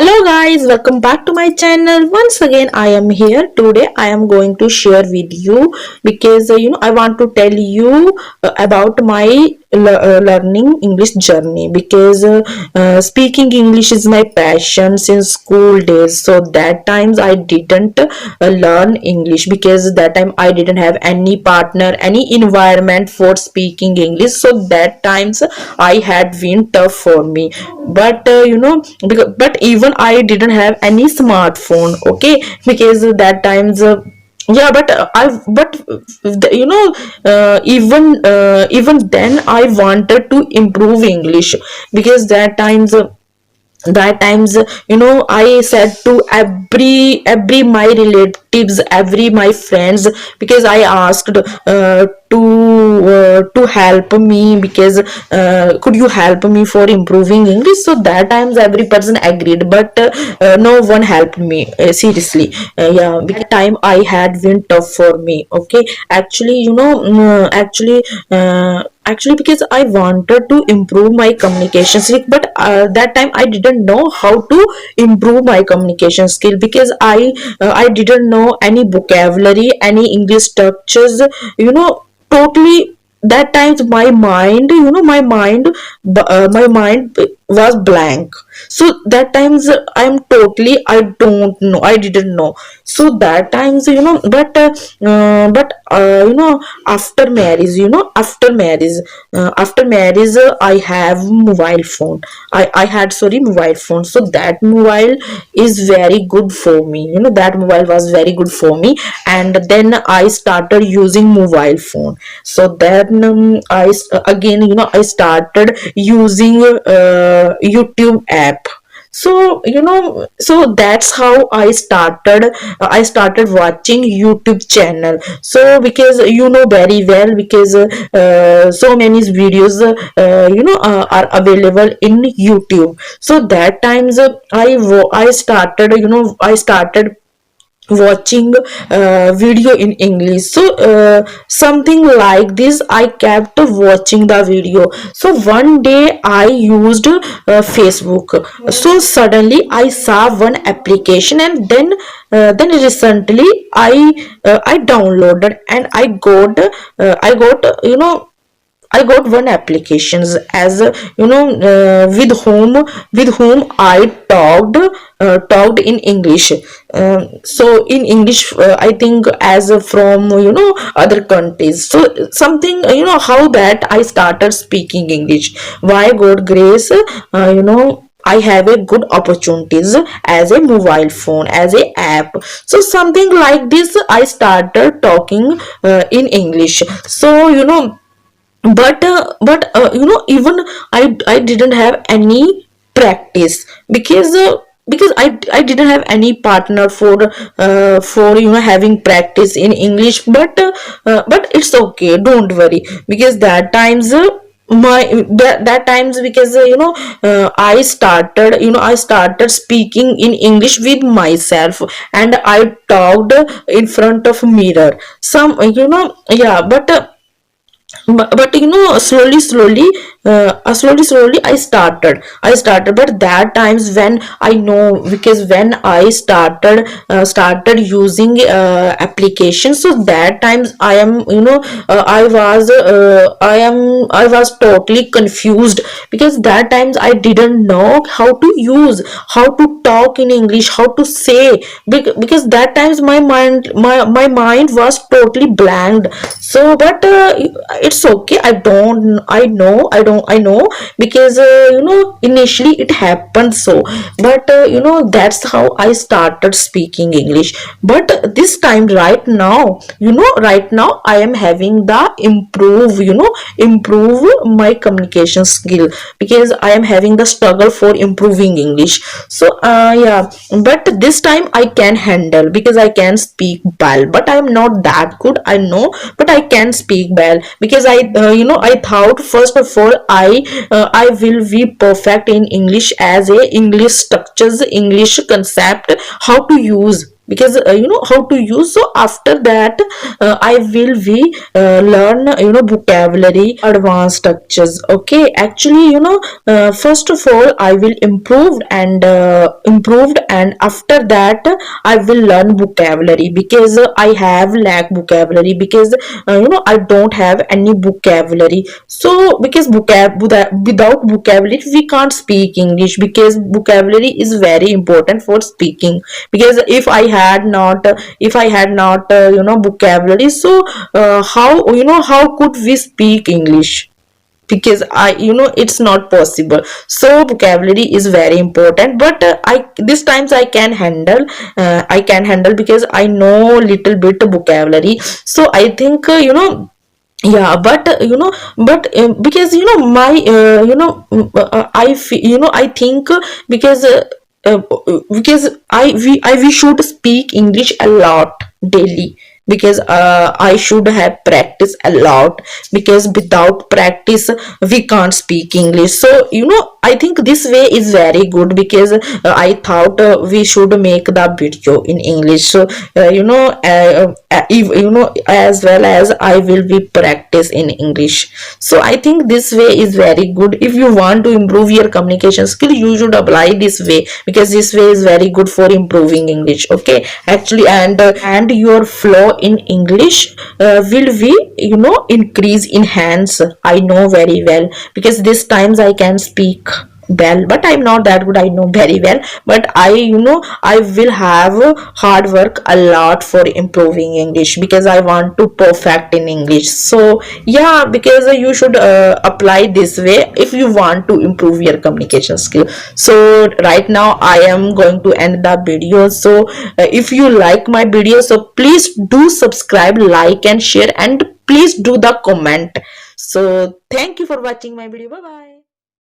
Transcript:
Hello guys, welcome back to my channel. Once again I am here. Today I am going to share with you because I want to tell you about my learning English journey because speaking English is my passion since school days. So that times I didn't learn English because that time I didn't have any partner, any environment for speaking English. So that times I had been tough for me, but but even I didn't have any smartphone, okay, because that times yeah, but even then I wanted to improve English because that times I said to every my relatives, every my friends, because I asked to help me, because could you help me for improving English. So that times every person agreed, but no one helped me, seriously. Yeah, because time I had been tough for me, okay. Actually, actually because I wanted to improve my communication skill, but that time I didn't know how to improve my communication skill because I didn't know any vocabulary, any English structures, totally. That times my mind, my mind was blank. So that times I don't know, I didn't know. So that times, after marriage, after marriage, I have mobile phone. I had, sorry, mobile phone. So that mobile is very good for me, that mobile was very good for me. And then I started using mobile phone. So then again, I started using YouTube app. So so that's how I started watching YouTube channel. So because very well, because so many videos are available in YouTube. So that times I started watching video in English. So something like this, I kept watching the video. So one day I used Facebook. So suddenly I saw one application, and then recently I downloaded, and I got one applications as with whom I talked in English. So in English, I think as from other countries. So something, how that I started speaking English. Why God grace, I have a good opportunities as a mobile phone, as a app. So something like this, I started talking in English. So even I didn't have any practice because I didn't have any partner for having practice in English. But it's okay, don't worry, because that times that times, because I started speaking in English with myself, and I talked in front of mirror. Some, yeah, but slowly I started. But that times when I know, because when I started using applications. So that times I am, I was totally confused, because that times I didn't know how to talk in English, how to say, because that times my mind was totally blanked. So but it's okay, I know, because initially it happened. So but that's how I started speaking English. But this time, right now I am having the improve my communication skill, because I am having the struggle for improving English. So yeah, but this time I can handle, because I can speak well, but I am not that good, I know, but I can speak well, because I thought, first of all, I will be perfect in English, as a English structures, English concept, how to use. because how to use. So after that I will be learn vocabulary advanced structures. Okay, actually first of all I will improved, and after that I will learn vocabulary, because I have lack vocabulary, because I don't have any vocabulary. So because without vocabulary we can't speak English, because vocabulary is very important for speaking. Because if I had not vocabulary, so how could we speak English? Because it's not possible. So vocabulary is very important, but I this times I can handle, because I know little bit vocabulary. So I think yeah, but because my I feel, I think uh, because we should speak English a lot daily, because I should have practice a lot, because without practice we can't speak English. So I think this way is very good, because I thought we should make the video in English. So as well as I will be practice in English. So I think this way is very good. If you want to improve your communication skill, you should apply this way, because this way is very good for improving English. Okay, actually, and your flow in English will be increase, enhance. I know very well, because this times I can speak well, but I'm not that good. I know very well, but I will have hard work a lot for improving English, because I want to perfect in English. So yeah, because you should apply this way if you want to improve your communication skill. So right now I am going to end the video. So if you like my video, so please do subscribe, like and share, and please do the comment. So thank you for watching my video. Bye bye.